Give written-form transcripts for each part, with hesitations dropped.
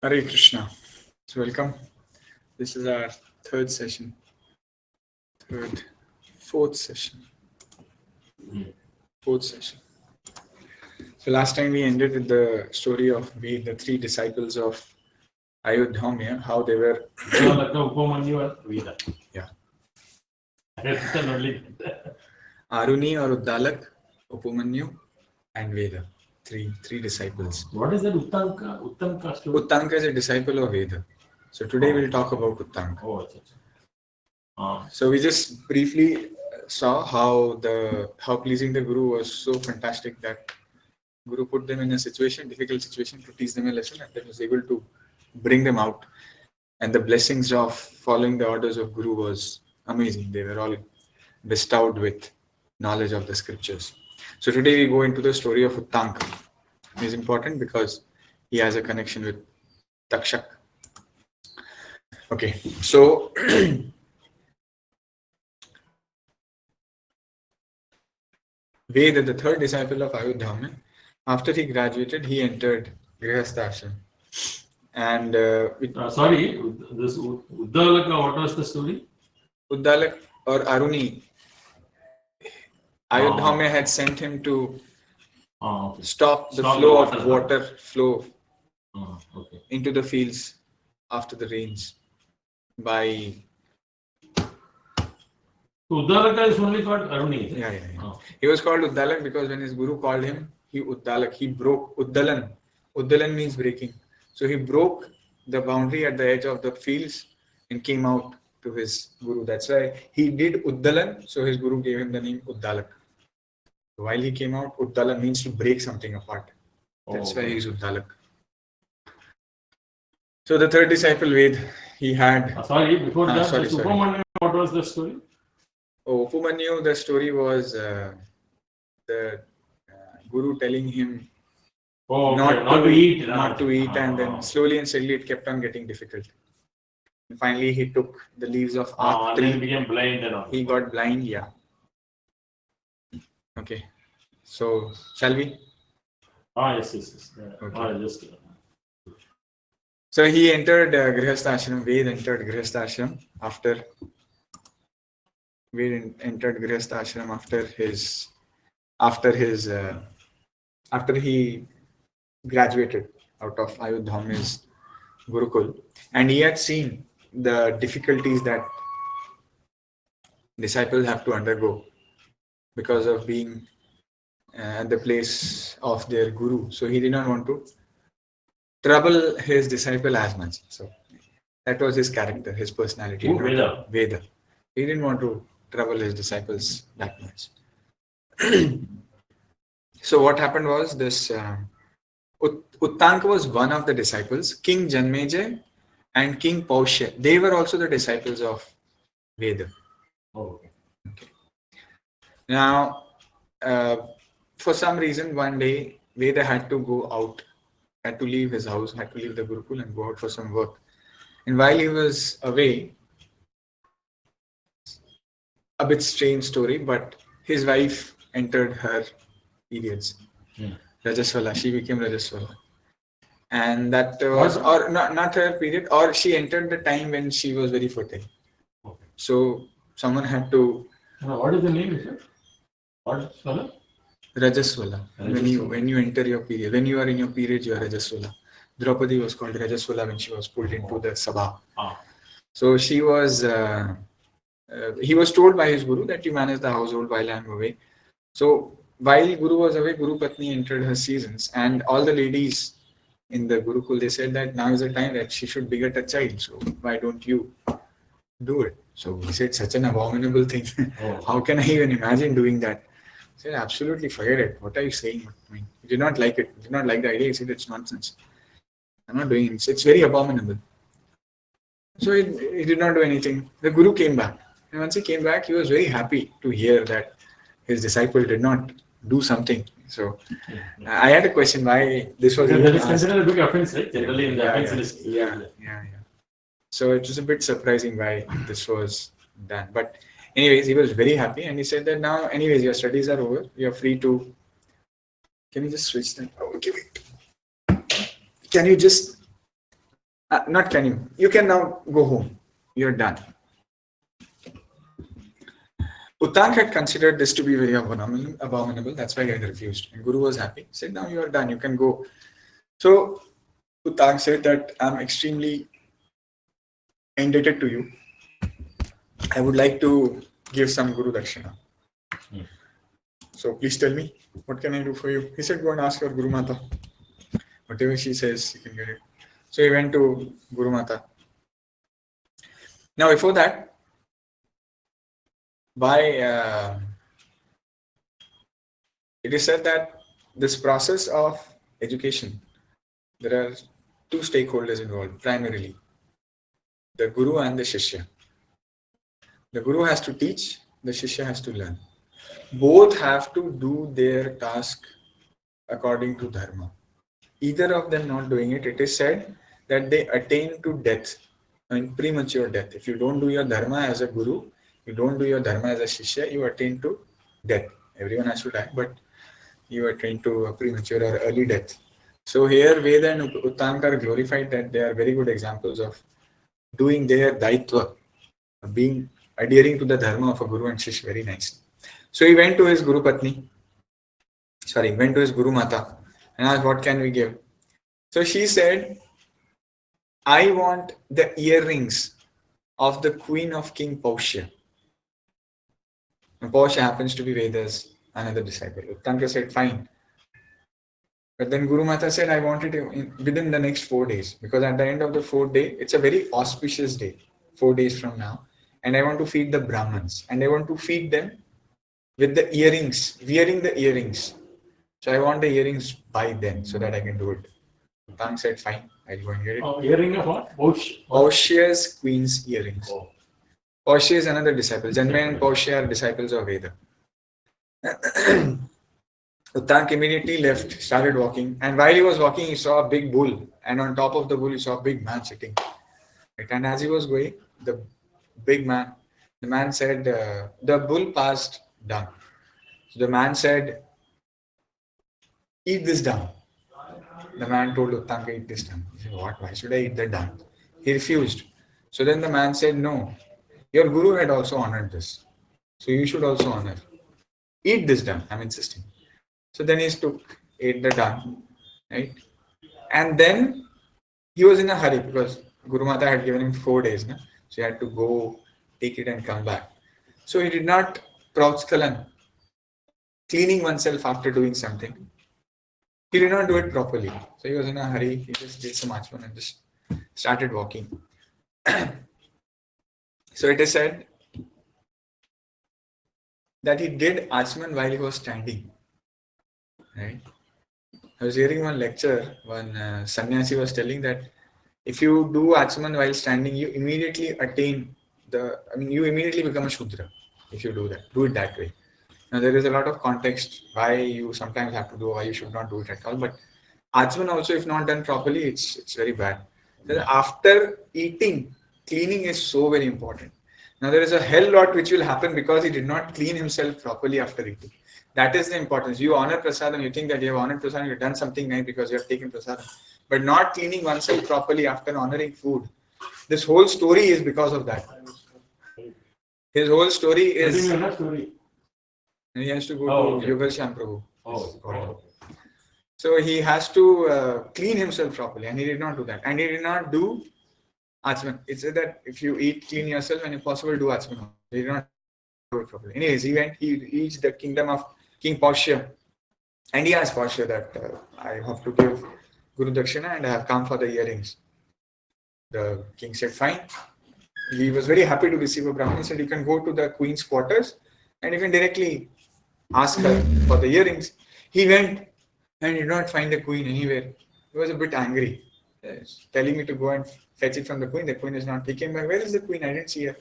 Hare Krishna. So welcome. This is our third session. Fourth session. So last time we ended with the story of the three disciples of Ayodhya, how they were. Yeah. Aruni or Uddalak, Upamanyu, and Veda. Three disciples. What is that Uttanka story? Uttanka is a disciple of Veda. So today we'll talk about Uttanka. So we just briefly saw how pleasing the Guru was so fantastic that Guru put them in a difficult situation to teach them a lesson, and then was able to bring them out. And the blessings of following the orders of Guru was amazing. They were all bestowed with knowledge of the scriptures. So today we go into the story of Uttanka. It is important because he has a connection with Takshak. Okay, so Veda, the third disciple of Ayodhya, after he graduated, he entered Grihastha Ashram. And sorry, this Uddalaka, what was the story? Uddalak or Aruni, Ayodhya had sent him to stop the flow of water into the fields after the rains by. Uddalaka is only called Aruni. Yeah. He was called Uddalak because when his guru called him, he broke Uddalan. Uddalan means breaking. So he broke the boundary at the edge of the fields and came out to his guru. That's why he did Uddalan. So his guru gave him the name Uddalak. While he came out, Uddalan means to break something apart. That's why he's Uddalak. So the third disciple, Ved, he had. Before that, Upamanyu, what was the story? Upamanyu, the story was the guru telling him not to eat, and then slowly and steadily it kept on getting difficult. And finally, he took the leaves of and then he became blind and all. He got blind, yeah. Okay, so shall we? Yes. Okay. So he entered Grihastha Ashram. Ved entered Grihastha Ashram after he graduated out of Ayodhya's Gurukul, and he had seen the difficulties that disciples have to undergo because of being at the place of their guru. So he did not want to trouble his disciple as much. So that was his character, his personality. Veda. He didn't want to trouble his disciples that much. So what happened was this Uttanka was one of the disciples. King Janmeja and King Paushya, they were also the disciples of Veda. Okay. Now, for some reason, one day, Veda had to go out, had to leave his house, had to leave the Gurukul and go out for some work. And while he was away, a bit strange story, but his wife entered her periods. Rajaswala, she became Rajaswala. And that was, or not her period, or she entered the time when she was very fertile. Okay. So someone had to. What is the name? What? Rajaswala. When you enter your period, when you are in your period, you are Rajaswala. Draupadi was called Rajaswala when she was pulled into the Sabha. So she was. He was told by his guru that you manage the household while I am away. So while Guru was away, Guru Patni entered her seasons, and all the ladies in the Gurukul, they said that now is the time that she should beget a child. So why don't you do it? So he said, such an abominable thing. How can I even imagine doing that? He said, absolutely, forget it. What are you saying? I mean, he did not like it. He did not like the idea. He said, it's nonsense. I'm not doing it. It's very abominable. So he did not do anything. The Guru came back. And once he came back, he was very happy to hear that his disciple did not do something. So I had a question why this was. That is considered a big offense, right? Generally in the offense list. Yeah. So it was a bit surprising why this was done. But anyways, he was very happy and he said that now, anyways, your studies are over. You are free to. Can you just switch that? Oh, okay, wait. Can you just Not can you. You can now go home. You're done. Uttank had considered this to be very abominable. That's why he had refused. And Guru was happy. He said, now you are done. You can go. So Uttank said that I'm extremely indebted to you. I would like to give some Guru Dakshina. So please tell me, what can I do for you? He said, go and ask your Guru Mata. Whatever she says, you can get it. So he went to Guru Mata. Now before that, it is said that this process of education, there are two stakeholders involved primarily, the Guru and the Shishya. The Guru has to teach, the Shishya has to learn. Both have to do their task according to Dharma. Either of them not doing it, it is said that they attain to death, premature death. If you don't do your Dharma as a Guru, you don't do your Dharma as a Shishya, you attain to death. Everyone has to die, but you attain to a premature or early death. So here Veda and Uttank are glorified that they are very good examples of doing their daitva, adhering to the Dharma of a Guru and Shishya very nicely. So he went to his Guru Mata and asked, what can we give? So she said, I want the earrings of the queen of King Paushya. And Paushya happens to be Veda's another disciple. Uttanka said, fine. But then Guru Mata said, I want it within the next 4 days. Because at the end of the 4th day, it's a very auspicious day, 4 days from now. And I want to feed the Brahmins. And I want to feed them with the earrings, wearing the earrings. So I want the earrings by then so that I can do it. Uttank said, fine, I'll go and get it. Earring of what? Paushya's queen's earrings. Paushya is another disciple. Janmay and Paushya are disciples of Veda. Uttank immediately left, started walking. And while he was walking, he saw a big bull. And on top of the bull, he saw a big man sitting. And as he was going, the man said, the bull passed dung. So the man said, eat this dung. The man told Uttank, eat this dung. He said, what? Why should I eat the dung? He refused. So then the man said, no, your Guru had also honored this. So you should also honor. Eat this dung, I'm insisting. So then he ate the dung, right? And then he was in a hurry because Guru Mata had given him 4 days. So he had to go, take it and come back. So he did not prauchkalan, cleaning oneself after doing something. He did not do it properly. So he was in a hurry. He just did some achman and just started walking. So it is said that he did achman while he was standing. Right? I was hearing one lecture, one sannyasi was telling that if you do achman while standing, you immediately you immediately become a Shudra if you do that. Do it that way. Now there is a lot of context why you sometimes have to do, why you should not do it at all. But achman also, if not done properly, it's very bad. After eating, cleaning is so very important. Now there is a hell lot which will happen because he did not clean himself properly after eating. That is the importance. You honor prasadam, you think that you have honored prasadam, you've done something nice because you have taken prasadam. But not cleaning oneself properly after honoring food. This whole story is because of that. His whole story is... He has to go to Yugal Shyam Prabhu. So he has to clean himself properly, and he did not do that. And he did not do achman. It said that if you eat, clean yourself, and if possible, do achman. He did not do it properly. Anyways, he reached the kingdom of King Paushya, and he asked Paushya that I have to give Guru Dakshina and I have come for the earrings. The king said, fine. He was very happy to receive a Brahmin. He said, you can go to the queen's quarters and you can directly ask her for the earrings. He went and did not find the queen anywhere. He was a bit angry. Telling me to go and fetch it from the queen. The queen is not. He came back. Where is the queen? I didn't see her.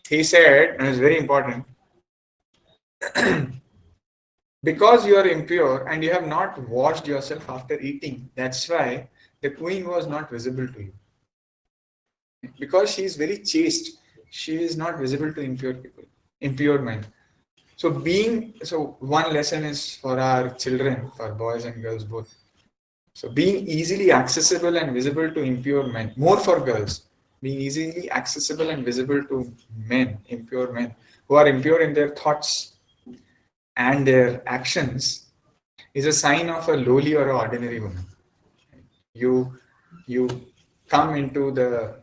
He said, and it's very important, because you are impure and you have not washed yourself after eating, that's why the queen was not visible to you. Because she is very chaste, she is not visible to impure people, impure men. So one lesson is for our children, for boys and girls both. So being easily accessible and visible to impure men, more for girls, being easily accessible and visible to men, impure men, who are impure in their thoughts and their actions, is a sign of a lowly or ordinary woman. You you come into the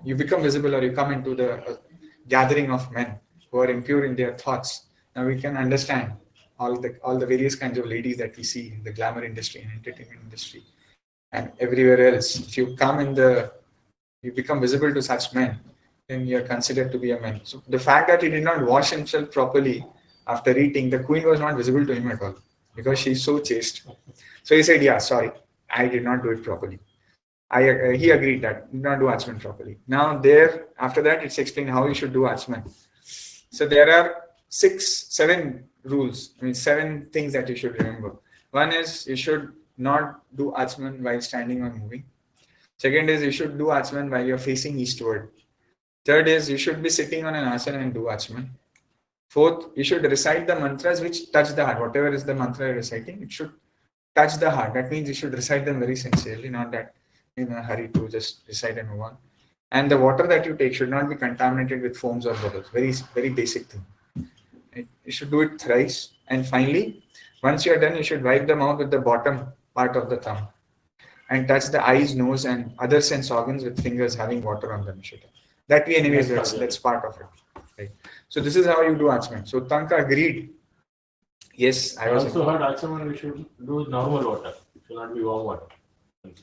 you become visible, or you come into the gathering of men who are impure in their thoughts. Now we can understand all the various kinds of ladies that we see in the glamour industry and entertainment industry and everywhere else. If you become visible to such men, then you are considered to be a man. So the fact that he did not wash himself properly after eating, the queen was not visible to him at all because she's so chaste. So he said, "Yeah, sorry, I did not do it properly." He agreed that did not do Achman properly. Now there, after that, it's explained how you should do Achman. So there are 7 rules. I mean, 7 things that you should remember. One is you should not do Achman while standing or moving. Second is you should do Achman while you're facing eastward. Third is you should be sitting on an asana and do Achman. Fourth, you should recite the mantras which touch the heart. Whatever is the mantra you're reciting, it should touch the heart. That means you should recite them very sincerely, not that in a hurry to just recite and move on. And the water that you take should not be contaminated with foams or bubbles. Very, very basic thing. You should do it thrice. And finally, once you are done, you should wipe the mouth with the bottom part of the thumb and touch the eyes, nose, and other sense organs with fingers having water on them. That way, anyways, that's part of it. Right? So this is how you do Achman. So Tanka agreed. Yes, I also heard Achman we should do normal water. It should not be warm water.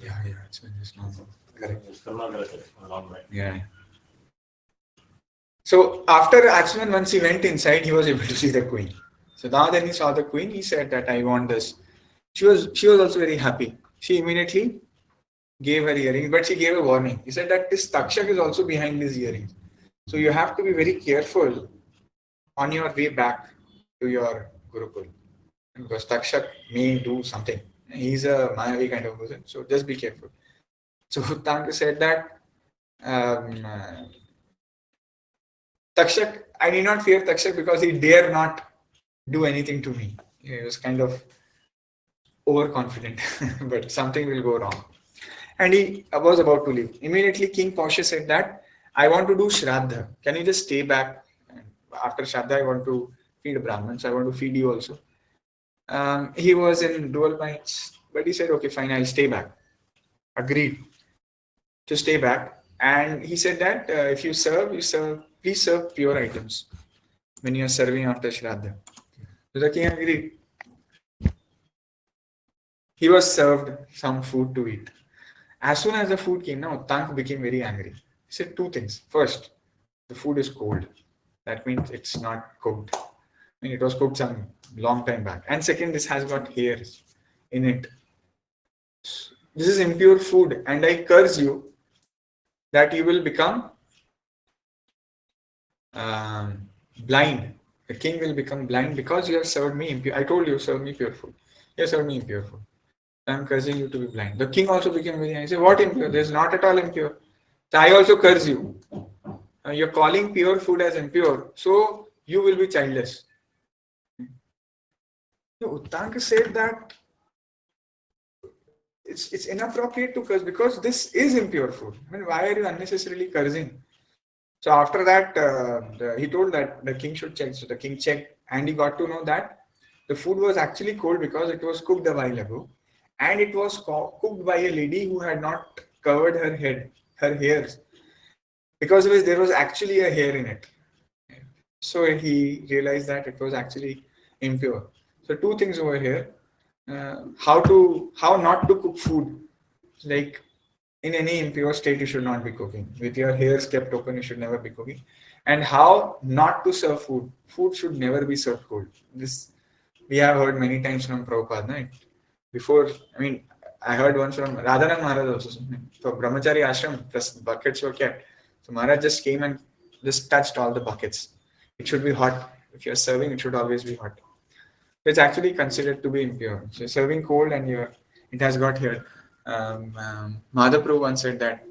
Yeah, Achman is normal. Correct. It's a long way. Yeah. So after Achman, once he went inside, he was able to see the queen. So now then he saw the queen, he said that I want this. She was also very happy. She immediately gave her earrings, but she gave a warning. He said that this Takshak is also behind these earrings. So you have to be very careful on your way back to your Gurukul. Because Takshak may do something. He's a Mayavi kind of person. So just be careful. So Tanka said that Takshak, I need not fear Takshak because he dare not do anything to me. He was kind of overconfident, but something will go wrong. And he was about to leave. Immediately, King Paushya said that, I want to do Shraddha. Can you just stay back? After Shraddha, I want to feed Brahmins. I want to feed you also. He was in dual minds, but he said, okay, fine, I'll stay back. Agreed to stay back. And he said that if you serve, please serve pure items when you are serving after Shraddha. So the king agreed. He was served some food to eat. As soon as the food came, now Tank became very angry. He said 2 things. First, the food is cold. That means it's not cooked. I mean, it was cooked some long time back. And second, this has got hairs in it. This is impure food, and I curse you that you will become blind. The king will become blind because you have served me impure. I told you, serve me pure food. You have served me impure food. I am cursing you to be blind. The king also became very angry. He said, what impure? There is not at all impure. So I also curse you. You're calling pure food as impure, so you will be childless. So Uttanka said that it's inappropriate to curse because this is impure food. I mean, why are you unnecessarily cursing? So after that, he told that the king should check. So the king checked and he got to know that the food was actually cold because it was cooked a while ago. And it was cooked by a lady who had not covered her hairs. Because of which there was actually a hair in it. So he realized that it was actually impure. So 2 things over here. How not to cook food. Like in any impure state, you should not be cooking. With your hairs kept open, you should never be cooking. And how not to serve food. Food should never be served cold. This we have heard many times from Prabhupada. Right? Before, I heard once from Radhanand Maharaj also. For Brahmachari Ashram, buckets were kept. So Maharaj just came and just touched all the buckets. It should be hot. If you're serving, it should always be hot. It's actually considered to be impure. So you're serving cold and it has got here. Madhaprabhu once said that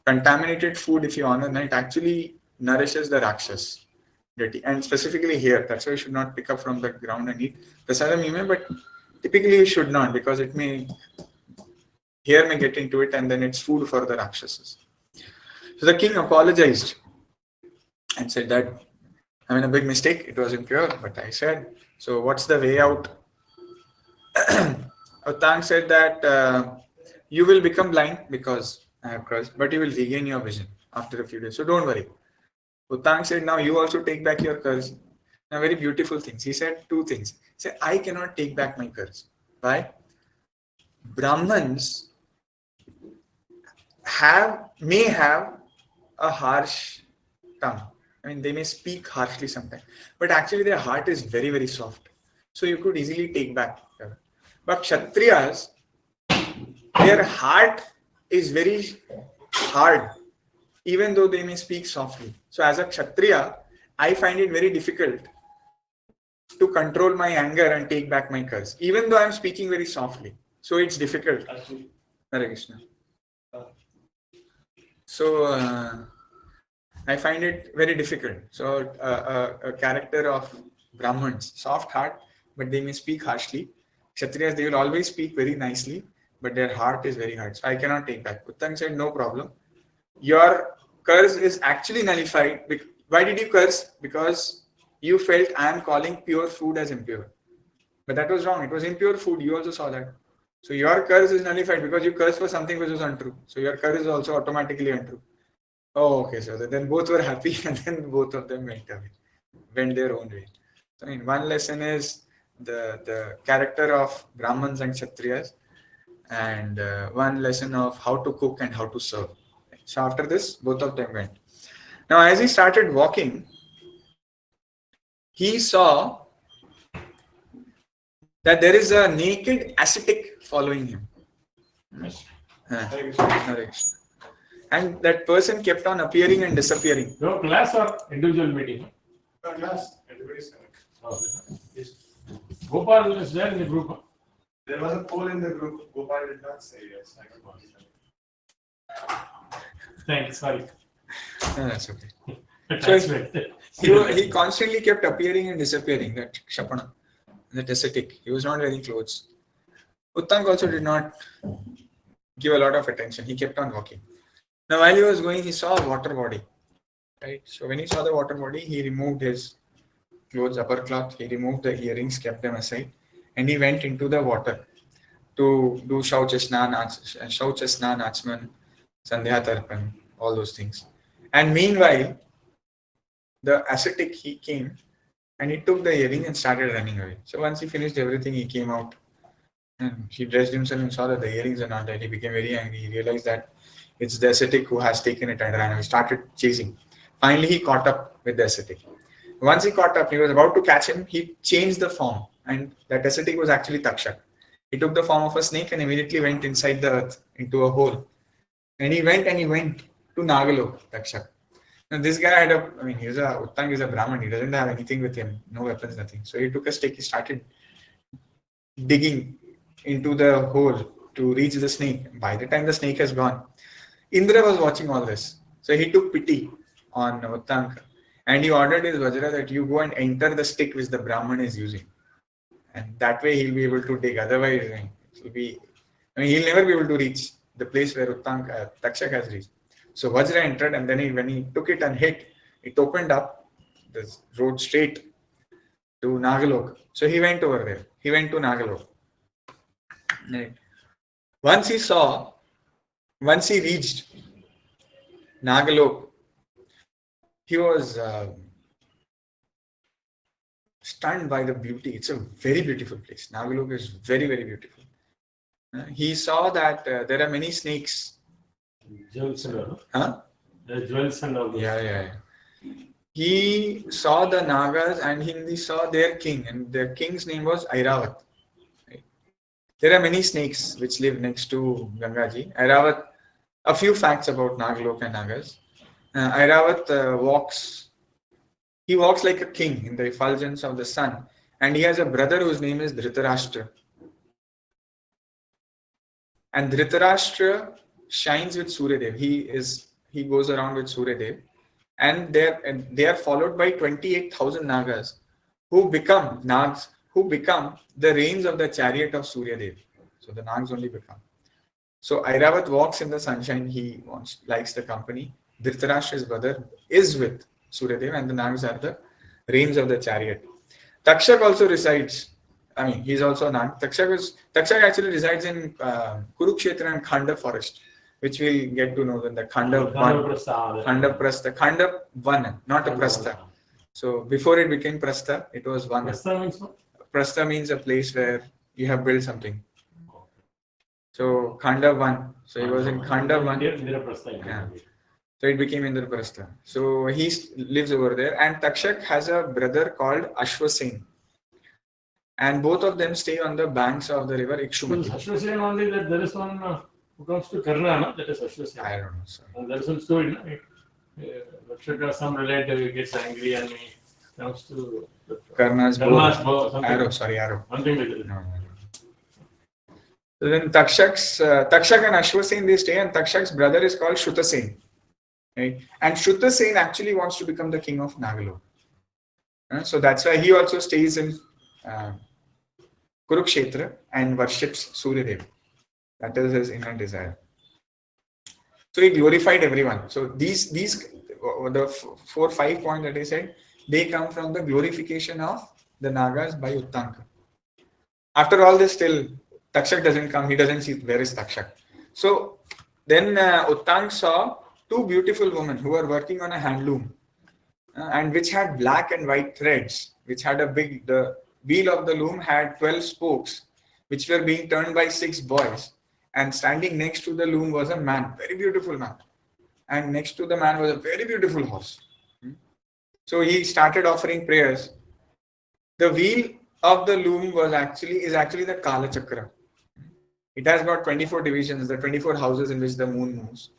contaminated food, if you honor, it actually nourishes the Rakshas. And specifically here, that's why you should not pick up from the ground and eat. Prasadam you may, but typically you should not because it may hair may get into it and then it's food for the Rakshasas. So the king apologized and said that I made a big mistake. It was impure, but I said, so what's the way out? Utang said that you will become blind because I have cursed, but you will regain your vision after a few days. So don't worry. Utang said, now you also take back your curse. Now, very beautiful things. He said two things. He said, I cannot take back my curse. Why? Brahmins may have a harsh tongue. I mean, they may speak harshly sometimes, but actually their heart is very, very soft. So you could easily take back. But Kshatriyas, their heart is very hard, even though they may speak softly. So as a Kshatriya, I find it very difficult to control my anger and take back my curse, even though I'm speaking very softly. So it's difficult. Hare Krishna. So I find it very difficult. So a character of Brahmins, soft heart, but they may speak harshly. Kshatriyas, they will always speak very nicely, but their heart is very hard. So I cannot take back. Uttang said, no problem. Your curse is actually nullified. Why did you curse? Because you felt I am calling pure food as impure. But that was wrong. It was impure food. You also saw that. So your curse is nullified because you cursed for something which was untrue. So your curse is also automatically untrue. Oh, okay. So then both were happy and then both of them went their own way. So one lesson is the character of Brahmins and Kshatriyas, and one lesson of how to cook and how to serve. So after this, both of them went. Now, as he started walking, he saw that there is a naked ascetic following him. And that person kept on appearing and disappearing. No class or individual meeting? No class. Everybody's coming. Oh, yes. Gopal is there in the group. There was a poll in the group. Gopal did not say yes. I don't know. Thanks, sorry. No, that's okay. That's right. He constantly kept appearing and disappearing, that Kshapana, that ascetic. He was not wearing clothes. Uttang also did not give a lot of attention. He kept on walking. Now, while he was going, he saw a water body. Right? So when he saw the water body, he removed his clothes, upper cloth. He removed the earrings, kept them aside, and he went into the water to do Shaucha Snan, Achman, Sandhya Tarpan, all those things. And meanwhile, the ascetic, he came and he took the earring and started running away. So once he finished everything, he came out and he dressed himself and saw that the earrings are not there. He became very angry. He realized that it's the ascetic who has taken it and ran away. He started chasing. Finally, he caught up with the ascetic. Once he caught up, he was about to catch him. He changed the form, and that ascetic was actually Takshak. He took the form of a snake and immediately went inside the earth into a hole. And he went to Nagalok, Takshak. Now this guy had Uttang is a Brahmin. He doesn't have anything with him, no weapons, nothing. So he took a stick. He started digging into the hole to reach the snake. By the time the snake has gone, Indra was watching all this. So he took pity on Uttang and he ordered his Vajra that you go and enter the stick which the Brahmin is using. And that way he'll be able to dig. Otherwise, he'll never be able to reach the place where Takshak has reached. So Vajra entered, and then when he took it and hit, it opened up the road straight to Nagalok. So he went over there. He went to Nagalok. Right. Once he reached Nagalok, he was stunned by the beauty. It's a very beautiful place. Nagalok is very, very beautiful. He saw that there are many snakes. Jewels and all. Huh? The jewels and all. Yeah. He saw the Nagas and he saw their king, and their king's name was Airavat. Right? There are many snakes which live next to Gangaji. Airavat, a few facts about Nagalok and Nagas. Airavat walks like a king in the effulgence of the sun, and he has a brother whose name is Dhritarashtra. And Dhritarashtra shines with Suryadev. He goes around with Suryadev, and they are followed by 28,000 Nagas who become the reins of the chariot of Suryadev. So the Nags only become. So Airavat walks in the sunshine. He likes the company. Dhritarashtra's brother is with Suryadev, and the Nags are the reins of the chariot. Takshak also resides. I mean, he's also a Nag. Takshak actually resides in Kurukshetra and Khanda forest, which we'll get to know when the Khanda Van, not a Prastha. So before it became Prastha, it was Van. Prastha means what? Prastha means a place where you have built something. So Khanda Van. So he was in Khanda Van. Yeah. So it became Indraprastha. So he lives over there, and Takshak has a brother called Ashwasen. And both of them stay on the banks of the river Ikshumati. Ashwasen only that there is one who comes to Karna, no? That is Ashwasen. I don't know, sir. There is some story, no? Lakshaka, some relative gets angry and he comes to Karna's bow. Arrow. Something like that. No. So then Takshak and Ashwasen, they stay, and Takshak's brother is called Shrutasen. Right? And Shrutasen actually wants to become the king of Nagalok. So that's why he also stays in Kurukshetra and worships Suryadev. That is his inner desire. So he glorified everyone. So these the 4-5 points that I said, they come from the glorification of the Nagas by Uttanka. After all this, still Takshak doesn't come. He doesn't see where is Takshak. So then Uttank saw two beautiful women who were working on a handloom and which had black and white threads, which had the wheel of the loom had 12 spokes, which were being turned by 6 boys. And standing next to the loom was a man, very beautiful man. And next to the man was a very beautiful horse. So he started offering prayers. The wheel of the loom is actually the Kala Chakra. It has got 24 divisions, the 24 houses in which the moon moves.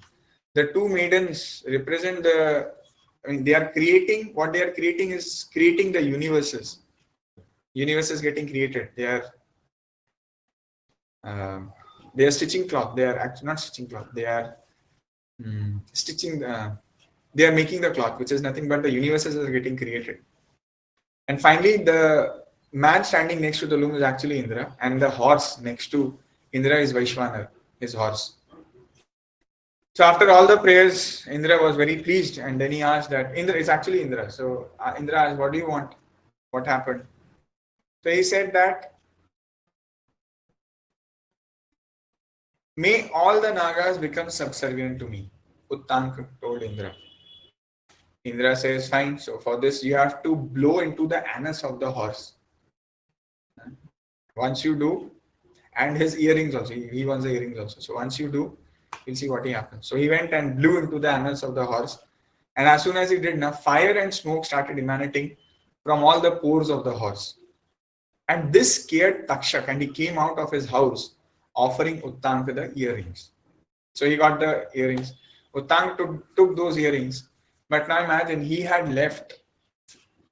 The two maidens represent they are creating the universes. Universes getting created. They are stitching cloth. They are actually not stitching cloth. They are stitching. They are making the cloth, which is nothing but the universes are getting created. And finally, the man standing next to the loom is actually Indra, and the horse next to Indra is Vaishwanar, his horse. So after all the prayers, Indra was very pleased, and then he asked that it's actually Indra. So Indra asked, "What do you want? What happened?" So he said that, "May all the Nagas become subservient to me." Uttank told Indra. Indra says, "Fine. So for this, you have to blow into the anus of the horse. Once you do, and his earrings also. He wants the earrings also. So once you do, we'll see what happens." So he went and blew into the anus of the horse. And as soon as he did, fire and smoke started emanating from all the pores of the horse. And this scared Takshak, and he came out of his house offering Uttank the earrings. So he got the earrings. Uttank took those earrings. But now imagine, he had left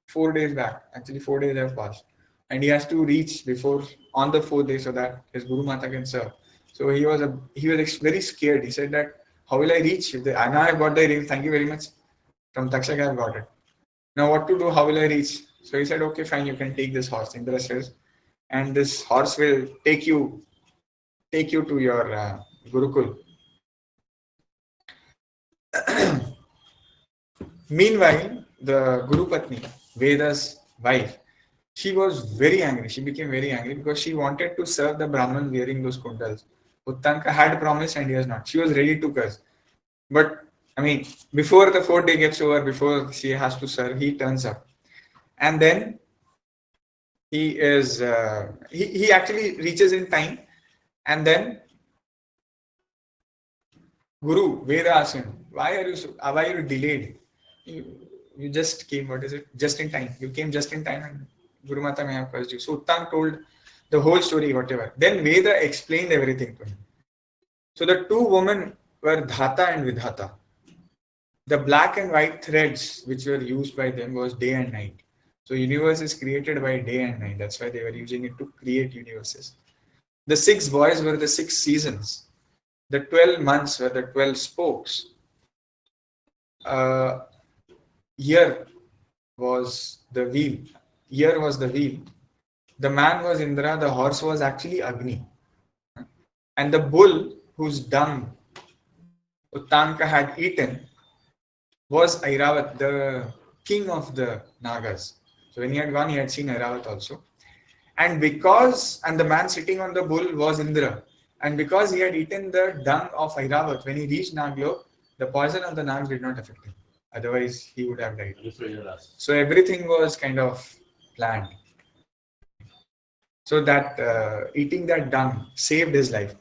4 days back. Actually, 4 days have passed. And he has to reach on the 4th day so that his Guru Mata can serve. So he was very scared. He said that, "How will I reach? I now have got the earrings. Thank you very much. From Takshak I have got it. Now what to do? How will I reach?" So he said, "Okay, fine, you can take this horse." Indra says, "And this horse will take you to your Gurukul." Meanwhile, the Guru Patni, Veda's wife, she was very angry. She became very angry because she wanted to serve the Brahman wearing those kundals. Uttanka had promised and he has not. She was ready to curse. But, before the 4th day gets over, before she has to serve, he turns up. And then he actually reaches in time. And then Guru, Veda asks him, why are you delayed? You just came, just in time. You came just in time and Guru Mata may have cursed you. So Uttank told the whole story, whatever. Then Veda explained everything to him. So the two women were Dhata and Vidhata. The black and white threads which were used by them was day and night. So universe is created by day and night. That's why they were using it to create universes. The 6 boys were the 6 seasons. The 12 months were the 12 spokes. Year was the wheel. Year was the wheel. The man was Indra. The horse was actually Agni. And the bull whose dung Uttanka had eaten was Airavat, the king of the Nagas. So when he had gone, he had seen Airavat also. And the man sitting on the bull was Indra. And because he had eaten the dung of Airavat, when he reached Naglok, the poison of the Nags did not affect him. Otherwise, he would have died. So everything was kind of planned. So that eating that dung saved his life.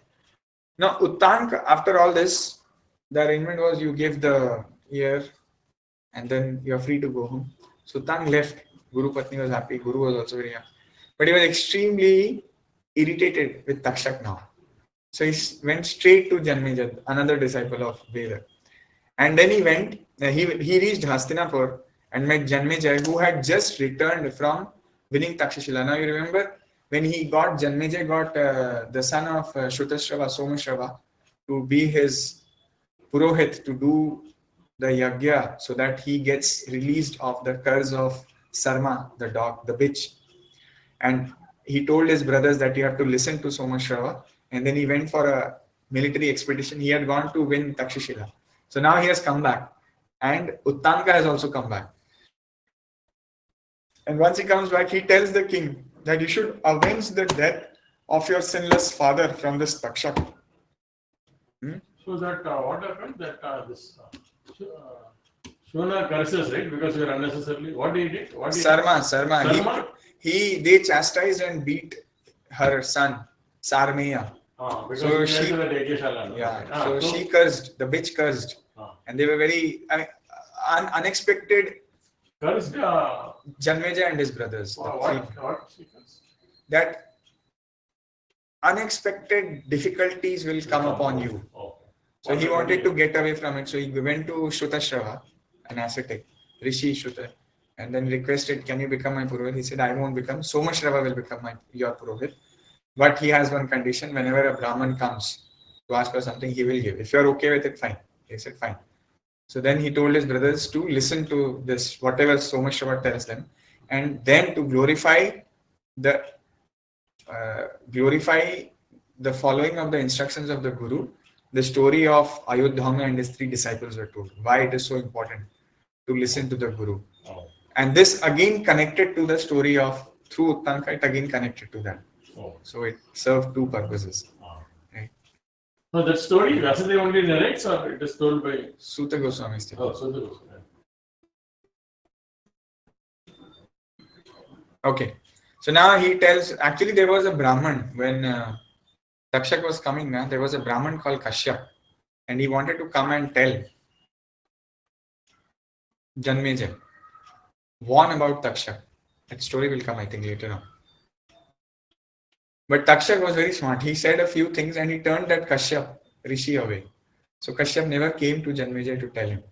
Now, Uttanka, after all this, the arrangement was you give the ear and then you're free to go home. So Uttanka left. Guru Patni was happy. Guru was also very happy. But he was extremely irritated with Takshak now. So he went straight to Janmejaya, another disciple of Veda. And then he went, he reached Hastinapur and met Janmejaya, who had just returned from winning Takshashila. Now you remember when he got, Janmejaya got the son of Shrutashrava, Somashrava, to be his Purohit, to do the yagya so that he gets released of the curse of Sarma, the dog, the bitch. And he told his brothers that you have to listen to Somashrava. And then he went for a military expedition. He had gone to win Takshashila. So now he has come back. And Uttanka has also come back. And once he comes back, he tells the king that you should avenge the death of your sinless father from this Takshak. So that what happened? That Shona curses, right? Because you are unnecessarily. What did he did? Sarma. They chastised and beat her son, Sarmeya. So she cursed, the bitch cursed. And they were very unexpected. Cursed Janmejaya and his brothers. What she cursed? That unexpected difficulties will come upon you. So he wanted to get away from it. So he went to Shrutashrava, an ascetic, Rishi Shruta, and then requested, can you become my Purohit? He said, I won't become. Somashrava will become your Purohit. But he has one condition. Whenever a Brahman comes to ask for something, he will give. If you're okay with it, fine. He said, fine. So then he told his brothers to listen to this, whatever Somashrava tells them, and then to glorify the following of the instructions of the Guru. The story of Ayodhya and his 3 disciples were told. Why it is so important to listen to the Guru. And this again connected to the story of, through Uttanka, it again connected to that. So it served 2 purposes. Right? So that story, Vasudeva only narrates or it is told by Suta Goswami. Suta Goswami. Okay. So now he tells, actually there was a Brahman when Takshak was coming, there was a Brahman called Kashyap, and he wanted to come and tell Janmejaya, warn about Takshak. That story will come, I think, later on. But Takshak was very smart. He said a few things and he turned that Kashyap Rishi away. So Kashyap never came to Janmejaya to tell him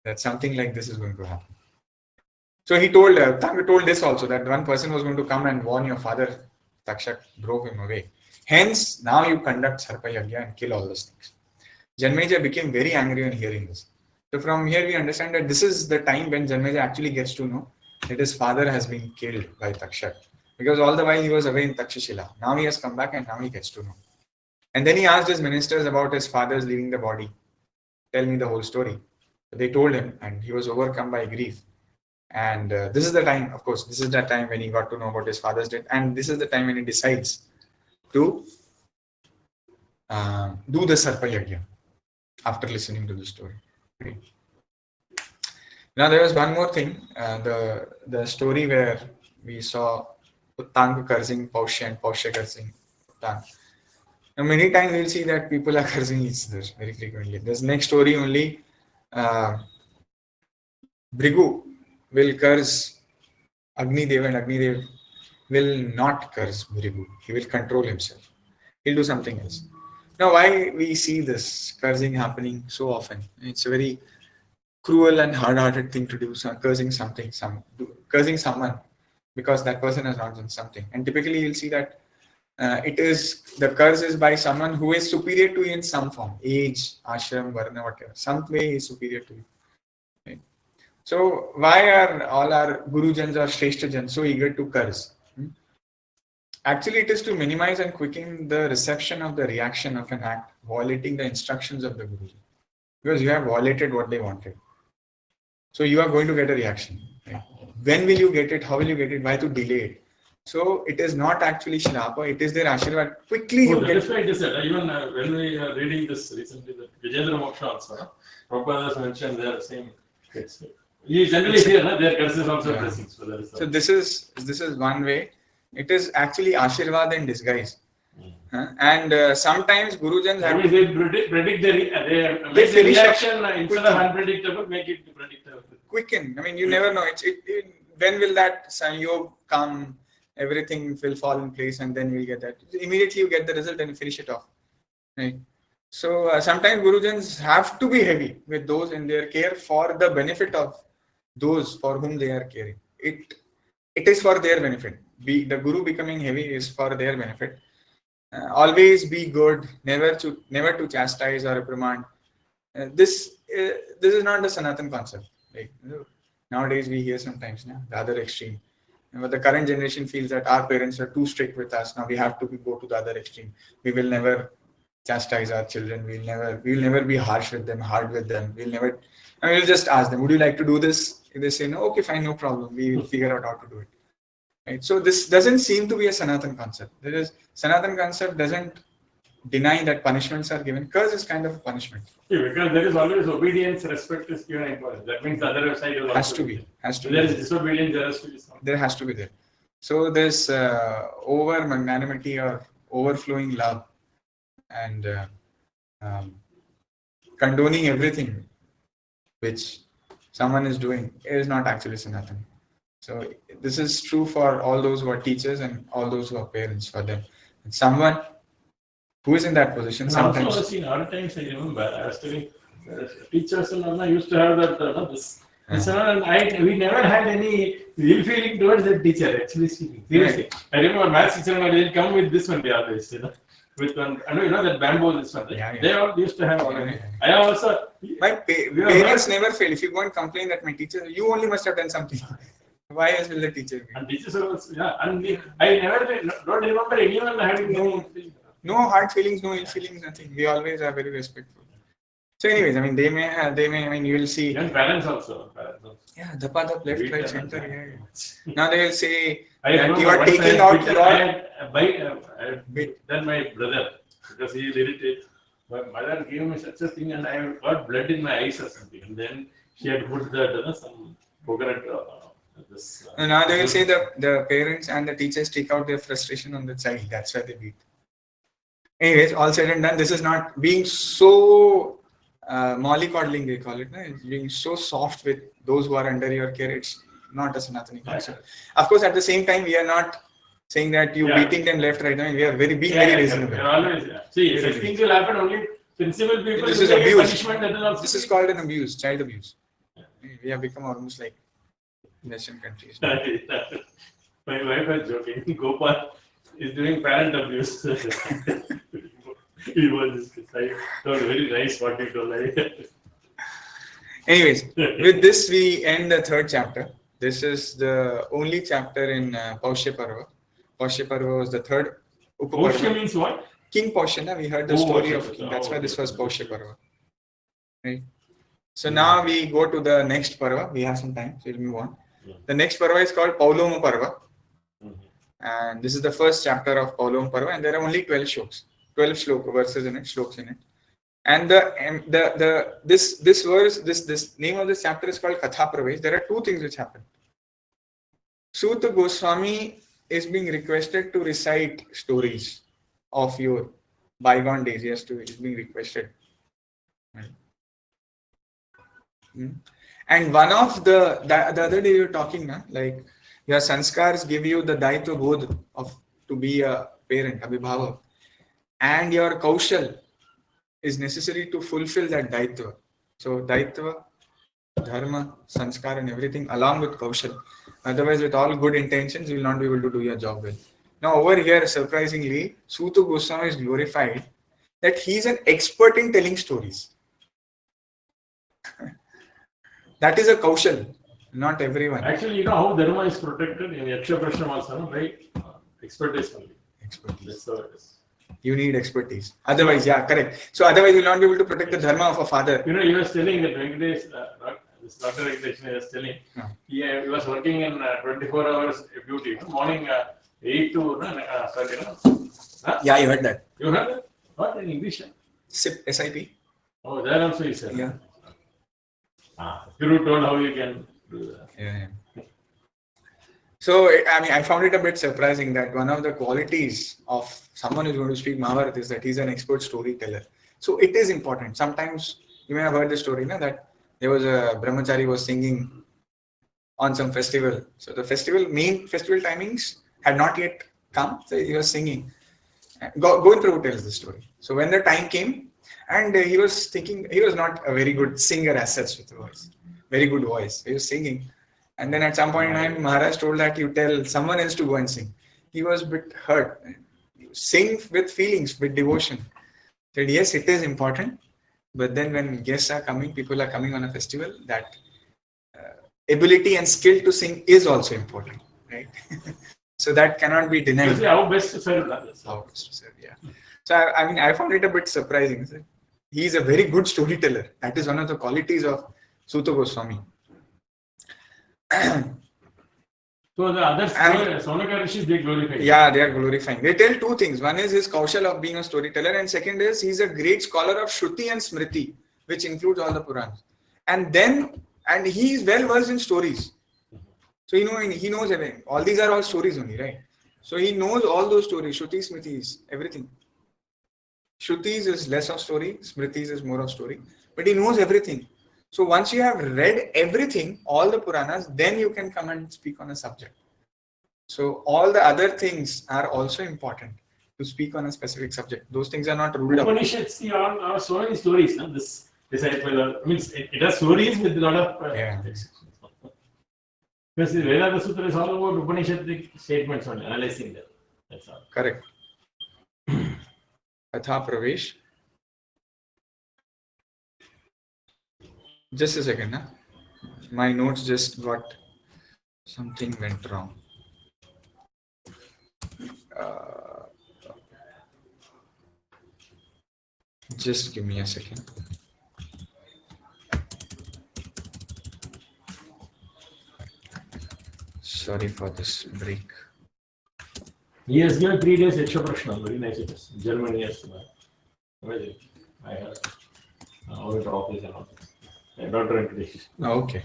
that something like this is going to happen. So he told, Tanga told this also, that one person was going to come and warn your father. Takshak drove him away. Hence, now you conduct Sarpa Yagya and kill all the snakes. Janmejaya became very angry on hearing this. So from here we understand that this is the time when Janmejaya actually gets to know that his father has been killed by Takshak. Because all the while he was away in Takshashila. Now he has come back and now he gets to know. And then he asked his ministers about his father's leaving the body. Tell me the whole story. So they told him and he was overcome by grief. And this is the time, of course, this is the time when he got to know about his father's death. And this is the time when he decides to do the Sarpa Yagya after listening to the story. Okay. Now there was one more thing, the story where we saw Uttanka cursing Paushya and Paushya cursing Uttanka. Now many times we'll see that people are cursing each other very frequently. This next story only, Bhrigu will curse Agnidev and Agnidev will not curse Bhrigu. He will control himself. He'll do something else. Now why we see this cursing happening so often? It's a very cruel and hard-hearted thing to do, cursing someone because that person has not done something. And typically you'll see that the curse is by someone who is superior to you in some form, age, ashram, varna, whatever. Some way he is superior to you. Right? So why are all our Gurujans or Shreshthajans so eager to curse? Actually, it is to minimize and quicken the reception of the reaction of an act violating the instructions of the Guruji. Because you have violated what they wanted. So you are going to get a reaction. Right? When will you get it? How will you get it? Why to delay it? So it is not actually Shrapa, it is their Ashirvad. Quickly you get That's why it is said. Even when we are reading this recently, the Vijayendra Moksha also, Prabhupada has mentioned they are the same. You generally hear their curses also blessings. So this is one way. It is actually Ashirvad in disguise. And sometimes Gurujans have they predict they make the reaction instead of unpredictable, make it predictable. Quicken. I mean, you never know. When will that Sanyog come? Everything will fall in place, and then we'll get that. Immediately you get the result and you finish it off. Right. So sometimes Gurujans have to be heavy with those in their care for the benefit of those for whom they are caring. It is for their benefit. The Guru becoming heavy is for their benefit. Always be good, never to chastise or reprimand. This is not the Sanatan concept. Like, nowadays we hear sometimes the other extreme. But the current generation feels that our parents are too strict with us. Now we have to go to the other extreme. We will never chastise our children. We'll never be hard with them. We'll just ask them, would you like to do this? If they say no, okay, fine, no problem. We will figure out how to do it. Right? So this doesn't seem to be a Sanatan concept. Sanatan concept doesn't deny that punishments are given. Curse is kind of a punishment. Yeah, because there is always obedience, respect is given importance. That means the other side will has to be. There is disobedience, there has to be something. There has to be there. So this over magnanimity or overflowing love and condoning everything which someone is doing is not actually Sanatan. So this is true for all those who are teachers and all those who are parents for them. And someone who is in that position and sometimes. Also, in our times, I remember I was telling teachers and all used to have that this. And we never had any ill feeling towards that teacher. Actually speaking, seriously, Right. I remember maths teacher and they'll come with this one. They always, with one. I know that bamboo this one. Right? Yeah. They all used to have. Yeah. I also. My parents never fail. If you go and complain that my teacher, you only must have done something. Why else will the teacher be? And teachers are also, I never don't remember anyone having no hard feelings, no ill feelings, nothing. We always are very respectful. So, anyways, I mean, they may. I mean, you will see. And parents also. Yeah, Dhapa, left, right, center. Yeah. Now they will say I that you are taking out then my brother, because he did it. My mother gave me such a thing, and I got blood in my eyes or something. And then she had put that some coconut. Now they will say the parents and the teachers take out their frustration on the child. That's why they beat. Anyways, all said and done, this is not being so mollycoddling, they call it. No? It's being so soft with those who are under your care. It's not a Sanatani concept. Of course, at the same time, we are not saying that you beating them left, right. I mean, we are very reasonable. Always, See, such things will happen only sensible people. This is abuse. This is called an abuse, child abuse. We have become almost like Western countries. My wife was joking. Gopal is doing parent abuse. He was just very nice what he told. Anyways, with this we end the third chapter. This is the only chapter in Paushya Parva. Paushya Parva was the third. Paushya means what? King Paushya. We heard the story of King. That's why this was Paushya Parva. Right. So now we go to the next Parva. We have some time, so we'll move on. The next Parva is called Paulom Parva. And this is the first chapter of Paulom Parva, and there are only 12 shlokas. 12 verses in it, shlokas in it. And this name of this chapter is called Katha Pravesh. There are two things which happen. Suta Goswami is being requested to recite stories of your bygone days. Yes, is being requested. And one of the other day we were talking, like your sanskars give you the daitva bodh of to be a parent, abhibhava, and your kaushal is necessary to fulfill that daitva. So daitva, dharma, sanskar and everything along with kaushal. Otherwise, with all good intentions, you will not be able to do your job well. Now over here, surprisingly, Suta Goswami is glorified that he is an expert in telling stories. That is a kaushal, not everyone. Actually, you know how dharma is protected in Yaksha Prashna also, right? expertise only. Expertise. That's how it is. You need expertise. Otherwise, yeah, correct. So otherwise, you'll not be able to protect the dharma of a father. You know, he was telling that Venkatesh, this Dr. Venkatesh was telling, he was working in 24 hours duty. Morning 8 to, sorry, Yeah, you heard that. You heard that? What in English? SIP, SIP. Oh, that also he said. Yeah. Guru told how you can do that. Yeah. So, I mean, I found it a bit surprising that one of the qualities of someone who's going to speak Mahabharat is that he's an expert storyteller. So, it is important. Sometimes you may have heard the story, that there was a brahmachari was singing on some festival. So, the main festival timings had not yet come. So, he was singing. Govind Prabhu tells the story. So, when the time came, and he was thinking, he was not a very good singer as such with a voice. Very good voice. He was singing. And then at some point in time, Maharaj told that you tell someone else to go and sing. He was a bit hurt. Sing with feelings, with devotion. He said, yes, it is important. But then when guests are coming, people are coming on a festival, that ability and skill to sing is also important. Right? So that cannot be denied. How best to serve that? How best to serve, yeah. So I found it a bit surprising. He is a very good storyteller. That is one of the qualities of Suta Goswami. So the others, Sonaka Rishis, they glorify. Yeah, they are glorifying. They tell two things. One is his kaushal of being a storyteller, and second is he's a great scholar of Shruti and Smriti, which includes all the Puranas. And he is well versed in stories. So he knows everything. All these are all stories only, right? So he knows all those stories, Shruti, Smritis, everything. Shrutis is less of story, Smritis is more of story. But he knows everything. So once you have read everything, all the Puranas, then you can come and speak on a subject. So all the other things are also important to speak on a specific subject. Those things are not ruled out. Upanishads are so many stories. No? This disciple means it has stories with a lot of because the Vedanta Sutra is all about Upanishadic statements only, analyzing them. That's all. Correct. Atha Pravesh. Just a second, my notes just got something went wrong. Just give me a second. Sorry for this break. He has given 3 days Yaksha Prashna, very nice it is. Germany has amazing. I heard. All the office and all this. Dr. Venkatesh. Okay.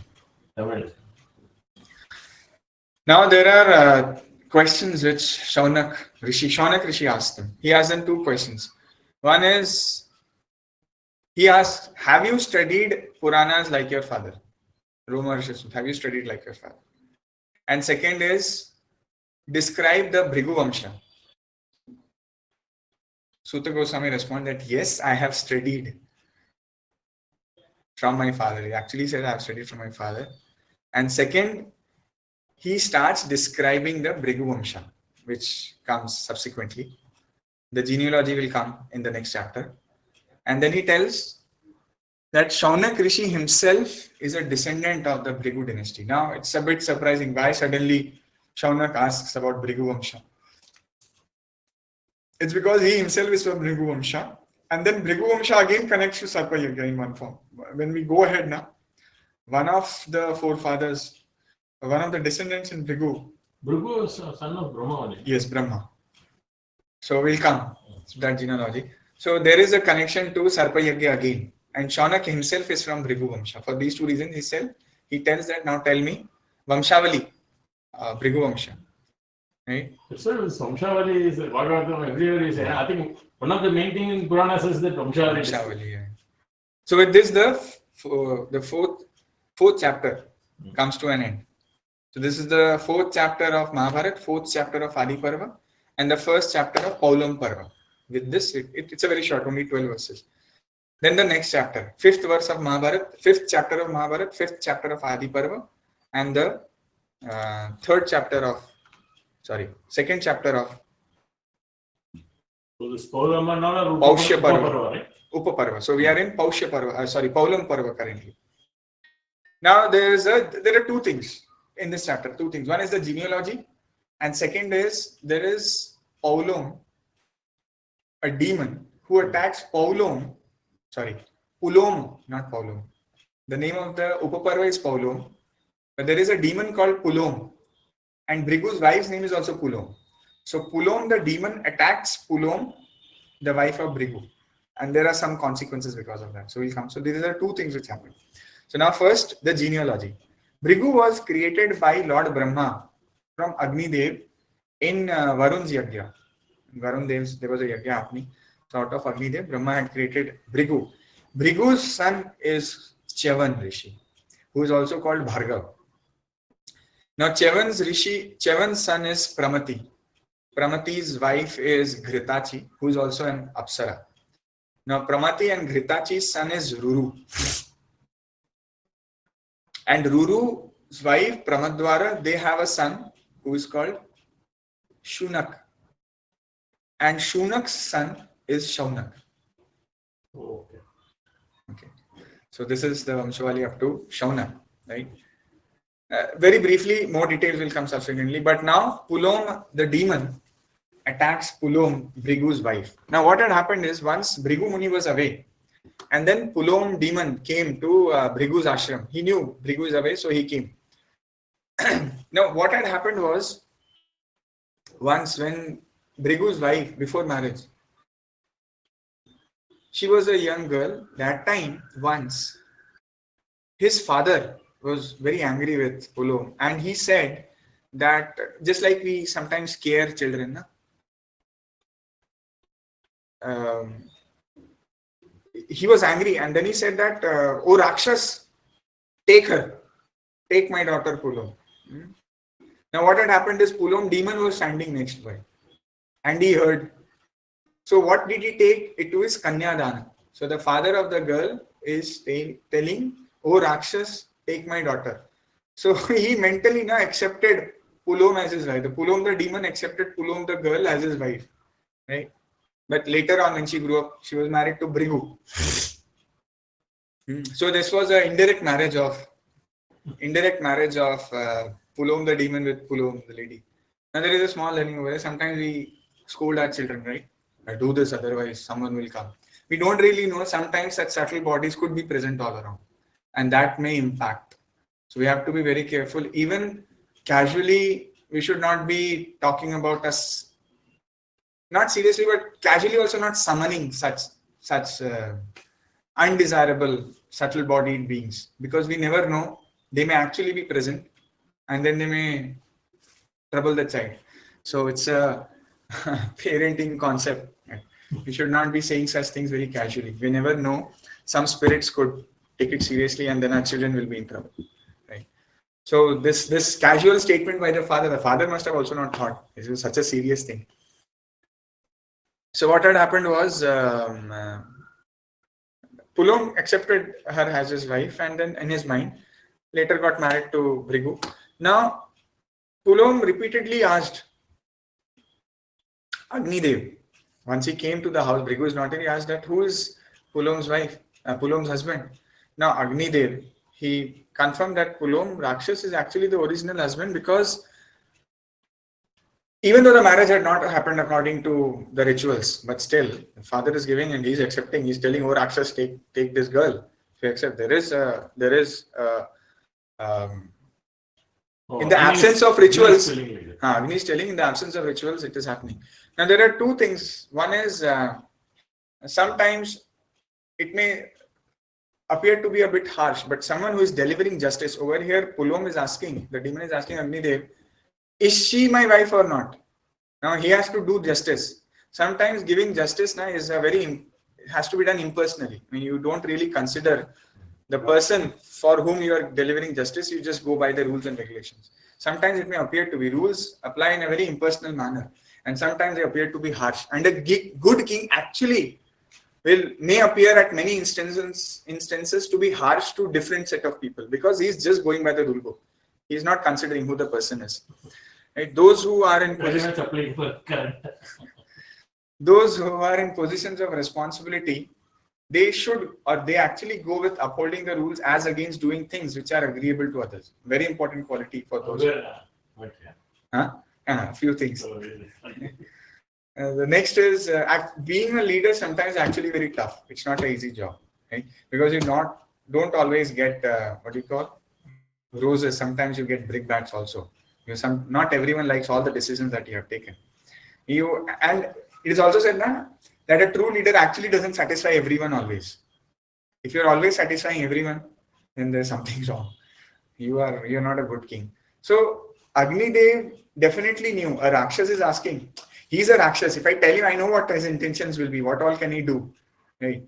Now there are questions which Shaunak Rishi asked them. He asked them 2 questions. One is, he asked, have you studied Puranas like your father? Roma Rishi, have you studied like your father? And second is, describe the Bhrigu Vamsha. Suta Goswami responded that yes, I have studied from my father. He actually said I have studied from my father. And second, he starts describing the Bhrigu Vamsha, which comes subsequently. The genealogy will come in the next chapter. And then he tells that Shaunak Rishi himself is a descendant of the Bhrigu dynasty. Now, it's a bit surprising why suddenly Shaunak asks about Bhrigu Vamsha. It's because he himself is from Bhrigu Vamsha. And then Bhrigu Vamsha again connects to Sarpayagya in one form. When we go ahead now, one of the forefathers, one of the descendants in Bhrigu. Bhrigu is son of Brahma. Yes, Brahma. So we'll come to that genealogy. So there is a connection to Sarpayagya again. And Shaunak himself is from Bhrigu Vamsha. For these 2 reasons, he tells that now tell me Vamshavali, Bhrigu Vamsha. Right? So Vamshavali is Bhagavatam everywhere is. I think one of the main things in Puranas is that Vamshavali. Yeah. So with this, the fourth chapter comes to an end. So this is the 4th chapter of Mahabharat, 4th chapter of Adi Parva, and the 1st chapter of Paulom Parva. With this, it's a very short, only 12 verses. Then the next chapter, 5th verse of Mahabharat, 5th chapter of Mahabharat, 5th chapter of Adi Parva, and the 2nd chapter of So this Paulom Paushya Parva. Upaparva. So we are in Paushya Parva, Paulom Parva currently. Now there are 2 things in this chapter, 2 things. One is the genealogy, And second is, there is Paulom, a demon who attacks Paulom. Sorry, Paulom, not Paulom. The name of the Upaparva is Paulom, but there is a demon called Paulom, and Brigu's wife's name is also Paulom. So Paulom, the demon, attacks Paulom, the wife of Brigu, and there are some consequences because of that. So we'll come. So these are two things which happen. So now first, the genealogy. Brigu was created by Lord Brahma from Agni Dev in Varun's Yagya. In Varun Dev's, there was a Yagya happening. So out of Agni Dev, Brahma had created Brigu. Brigu's son is Chevan Rishi, who is also called Bhargav. Now Chevan's son is Pramati. Pramati's wife is Ghritachi, who is also an Apsara. Now Pramati and Ghritachi's son is Ruru. And Ruru's wife, Pramadwara, they have a son who is called Shunak. And Shunak's son is Shaunak. Okay. Okay. So this is the Vamshavali up to Shaunak, right? Very briefly, more details will come subsequently. But now, Paulom, the demon, attacks Paulom, Brigu's wife. Now, what had happened is, once Brigu Muni was away, and then Paulom demon came to Brigu's ashram. He knew Brigu is away, so he came. Now, what had happened was, once when Brigu's wife, before marriage, she was a young girl. That time, once, his father was very angry with Paulom, and he said that, just like we sometimes scare children, he was angry, and then he said that, "Oh Rakshas, take her, take my daughter Paulom." Now what had happened is, Paulom demon was standing next by, and he heard. So what did he take it to his Kanyadana? So the father of the girl is telling, "Oh Rakshas, take my daughter." So he mentally now accepted Paulom as his wife. The Paulom, the demon, accepted Paulom, the girl, as his wife, right? But later on, when she grew up, she was married to Brigu. So this was an indirect marriage of Paulom the demon with Paulom the lady. Now there is a small learning over here. Sometimes we scold our children, right? Do this, otherwise someone will come. We don't really know. Sometimes such subtle bodies could be present all around, and that may impact. So we have to be very careful. Even casually, we should not be talking about us. Not seriously, but casually also not summoning such undesirable, subtle-bodied beings, because we never know. They may actually be present, and then they may trouble the child. So it's a parenting concept. We should not be saying such things very casually. We never know. Some spirits could take it seriously, and then our children will be in trouble. Right? So this casual statement by the father must have also not thought this is such a serious thing. So what had happened was, Paulom accepted her as his wife, and then in his mind, later got married to Brigu. Now, Paulom repeatedly asked Agni Dev. Once he came to the house, Brigu is not in, he asked that, who is Paulom's wife, Paulom's husband? Now, Agni Dev, he confirmed that Paulom Rakshas is actually the original husband, because even though the marriage had not happened according to the rituals, but still, the father is giving and he's accepting. He's telling, "Oh Rakshas, take this girl." So accept. In the absence of rituals, Agni is telling, in the absence of rituals, it is happening. Now there are two things. One is, sometimes it may appear to be a bit harsh, but someone who is delivering justice over here, Paulom is asking, the demon is asking Agni Dev, is she my wife or not? Now he has to do justice. Sometimes giving justice now is has to be done impersonally. I mean, you don't really consider the person for whom you are delivering justice. You just go by the rules and regulations. Sometimes it may appear to be rules apply in a very impersonal manner, and sometimes they appear to be harsh. And a good king actually may appear at many instances to be harsh to different set of people, because he is just going by the rule book. He is not considering who the person is. Right? Those who are in positions of responsibility, they should, or they actually go with upholding the rules as against doing things which are agreeable to others. Very important quality for those. Few things. So, really. The next is being a leader sometimes actually very tough. It's not an easy job, right? Because you don't always get what do you call roses. Sometimes you get brickbats also. Not everyone likes all the decisions that you have taken. And it is also said that a true leader actually doesn't satisfy everyone always. If you're always satisfying everyone, then there's something wrong. You're not a good king. So Agni Dev definitely knew. A Rakshas is asking. He's a Rakshas. If I tell you, I know what his intentions will be. What all can he do? Right?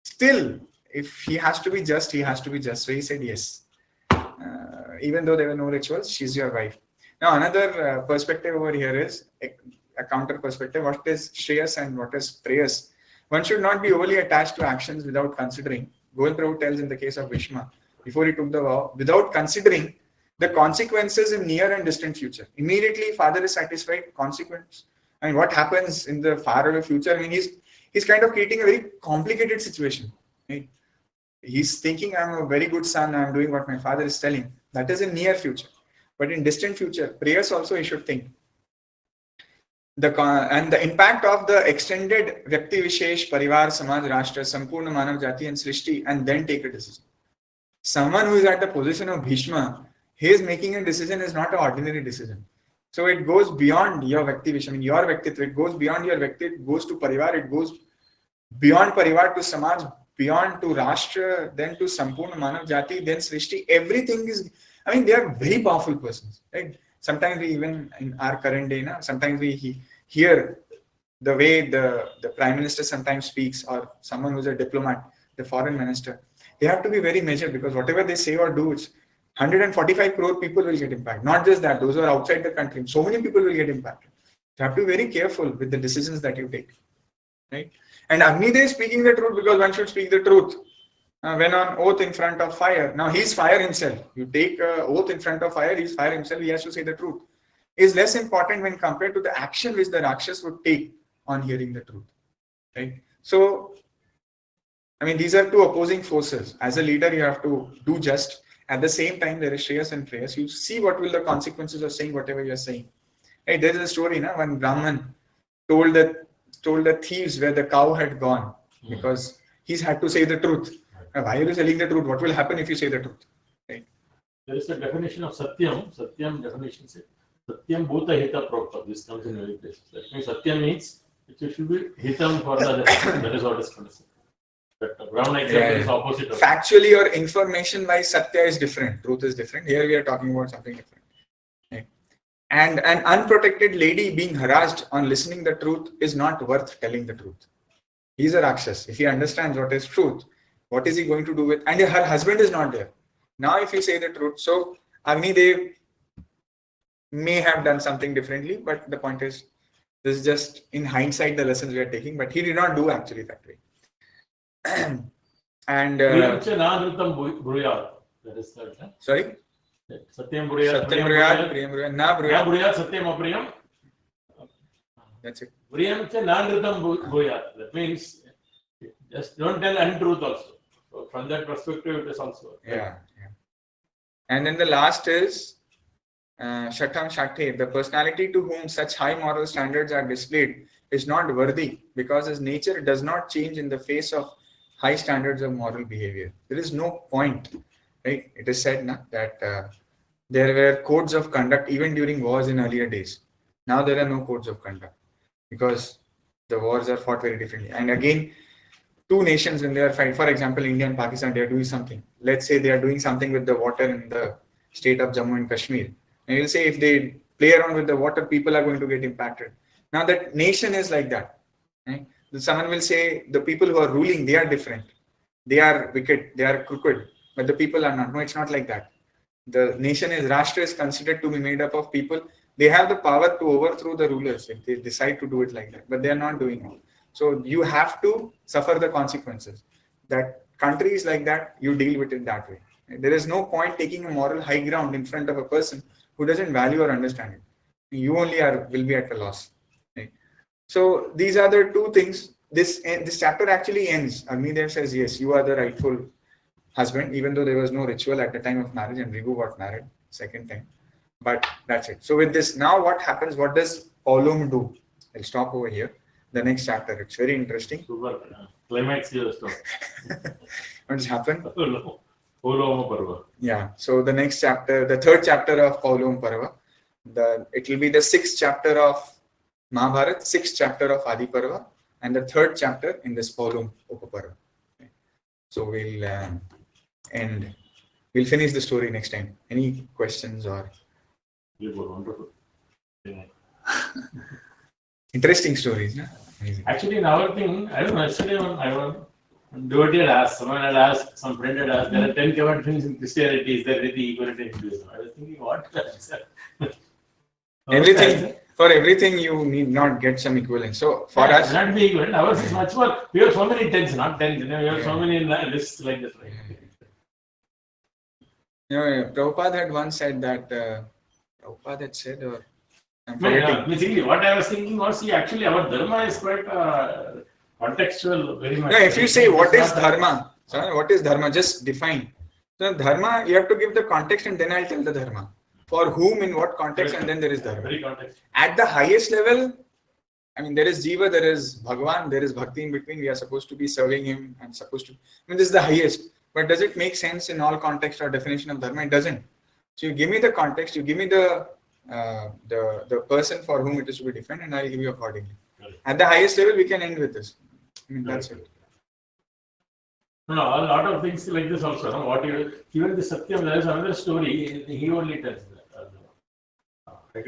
Still, if he has to be just, he has to be just. So he said yes. Even though there were no rituals, she's your wife. Now another perspective over here is a counter perspective. What is Shreyas and what is Preyas? One should not be overly attached to actions without considering. Govind Prabhu tells in the case of Bhishma, before he took the vow, without considering the consequences in near and distant future. Immediately, father is satisfied, consequence. I mean, what happens in the far away future? I mean, he's kind of creating a very complicated situation. Right? He's thinking, I'm a very good son, I'm doing what my father is telling. That is in near future. But in distant future, prayers also he should think. And the impact of the extended Vyakti Vishesh, Parivar, Samaj, Rashtra, Sampurna Manav Jati and Srishti, and then take a decision. Someone who is at the position of Bhishma, his making a decision is not an ordinary decision. So it goes beyond your Vyakti Vishesh. I mean, your Vyaktitva, it goes beyond your Vyakti, it goes to Parivar, it goes beyond Parivar to Samaj, beyond to Rashtra, then to Sampurna Manav Jati, then Srishti. Everything is, I mean, they are very powerful persons, right? Sometimes we even in our current day, sometimes we hear the way the Prime Minister sometimes speaks, or someone who's a diplomat, the foreign minister. They have to be very measured because whatever they say or do, it's 145 crore people will get impacted. Not just that, those who are outside the country, so many people will get impacted. You have to be very careful with the decisions that you take, right? And Agni Dev is speaking the truth because one should speak the truth. When on oath in front of fire, now he's fire himself. You take oath in front of fire, he's fire himself, he has to say the truth. Is less important when compared to the action which the Rakshas would take on hearing the truth, right? So, I mean, these are two opposing forces. As a leader, you have to do just. At the same time, there is Shreyas and Preyas. You see what will the consequences of saying whatever you are saying. Right? There is a story, when Brahman told the thieves where the cow had gone because he's had to say the truth. Why are you telling the truth? What will happen if you say the truth? Right? There is a definition of Satyam. Satyam definition says Satyam Bhuta Hita Prokta. This comes in many places. That means Satyam means it should be Hitam for the other. That is what is considered. But Brahman example is opposite. Factually or information wise, Satya is different. Truth is different. Here we are talking about something different. Right? And an unprotected lady being harassed on listening the truth is not worth telling the truth. He's a Rakshas. If he understands what is truth, what is he going to do with? And her husband is not there. Now, if you say the truth, so Agni Dev may have done something differently, but the point is, this is just in hindsight the lessons we are taking, but he did not do actually that way. And that is that. sorry? Satyam Bruyat, Priyam Bruyat, Na Bruyat. Bruyat, Satyam Apriyam. That's it. Priyam cha Nandritam Bruyat. That means just don't tell untruth also. So from that perspective, it is also. Yeah. And then the last is Shatam Shathe. The personality to whom such high moral standards are displayed is not worthy because his nature does not change in the face of high standards of moral behavior. There is no point, right? It is said that there were codes of conduct even during wars in earlier days. Now there are no codes of conduct because the wars are fought very differently. And again, two nations when they are fighting, for example, India and Pakistan, they are doing something. Let's say they are doing something with the water in the state of Jammu and Kashmir. And you'll say if they play around with the water, people are going to get impacted. Now that nation is like that. Right? Someone will say the people who are ruling, they are different. They are wicked, they are crooked, but the people are not. No, it's not like that. The nation is, Rashtra is considered to be made up of people. They have the power to overthrow the rulers if they decide to do it like that, but they are not doing it. So you have to suffer the consequences. That countries like that, you deal with it that way. There is no point taking a moral high ground in front of a person who doesn't value or understand it. You only will be at a loss. Right? So these are the two things. This chapter actually ends. Agni Dev says, yes, you are the rightful husband, even though there was no ritual at the time of marriage and Rigu got married second time. But that's it. So with this, now what happens? What does Paulom do? I'll stop over here. The next chapter. It's very interesting. Super. Climax here, stop. What has happened? Paulom Parva. Yeah. So the next chapter, the third chapter of Paulom Parva, it will be the sixth chapter of Mahabharat, sixth chapter of Adi Parva, and the third chapter in this Paulom Upaparva. Okay. So we'll finish the story next time. Any questions or? Wonderful. Yeah. Interesting stories, yeah? Amazing. Actually, in our thing, I don't know, yesterday devotee had asked, someone had asked, some friend had asked, there are 10 commandments in Christianity, is there anything equivalent in Hinduism? I was thinking, what? For everything, you need not get some equivalent. So for us, not be equivalent. Ours is much more. We have so many tens, not tens. We have so many lists like this, right? Prabhupada had once said that. Prabhupada had said, or I'm forgetting. Basically, what I was thinking was, see, actually, our dharma is quite contextual, very much. No, if you say what is dharma, what is dharma, just define. So dharma, you have to give the context, and then I'll tell the dharma. For whom, in what context, and then there is dharma. Very context. At the highest level, I mean, there is Jiva, there is Bhagwan, there is Bhakti in between. We are supposed to be serving him and supposed to. I mean, this is the highest. But does it make sense in all context or definition of dharma? It doesn't. So you give me the context, you give me the person for whom it is to be defined, and I'll give you accordingly. Right. At the highest level, we can end with this. I mean, that's it. No, a lot of things like this also. No? Even the Satyam, there is another story. He only tells that. I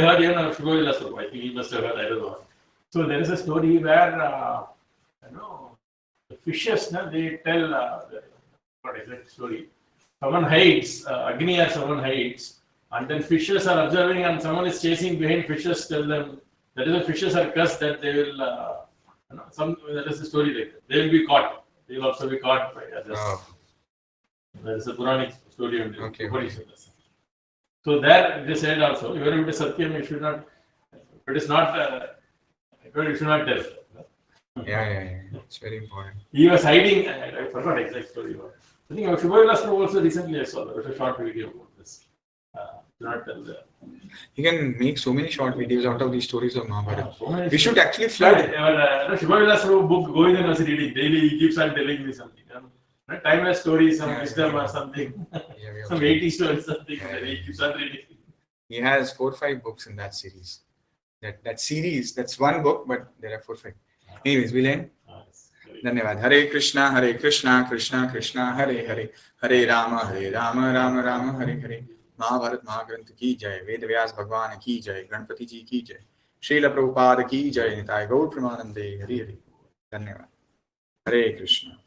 heard even of Shubhavila Swarup. I think he must have heard. I don't know. So there is a story where the fishes, they tell what exact story. Someone hides, Agni or someone hides, and then fishes are observing, and someone is chasing behind. Fishes tell them that is the fishes are cursed that they will. That is the story like that. They will be caught. They will also be caught by others. Oh. That is a Puranic story. Okay. So there they said also, even if it is Satyam, you should not. If it is not, you should not tell. Yeah. It's very important. He was hiding. I forgot exact story. I think Shubhavila Swarup also recently I saw that. There was a short video about this. Not tell that. You can make so many short videos out of these stories of Mahabharat. We should stories. Actually flood. Shubhavila Swarup book Govindan was reading daily. He keeps on telling me something. Timeless stories, some wisdom or something. Some 80 stories, something. He keeps on reading. He has 4 or 5 books in that series. That series, that's one book, but there are 4 or 5. Anyways, we'll end. Dhanyavad. Hare Krishna, Krishna Krishna, Hare Hare, Hare Rama, Rama Rama, Hare Hare. Mahabharat Mahagranth ki jai, Ved Vyas Bhagwan ki jai, Ganpati ji ki jai, Srila Prabhupada ki jai, Nitai Gaur Premanande, Hare Hare. Dhanyavad. Hare Krishna.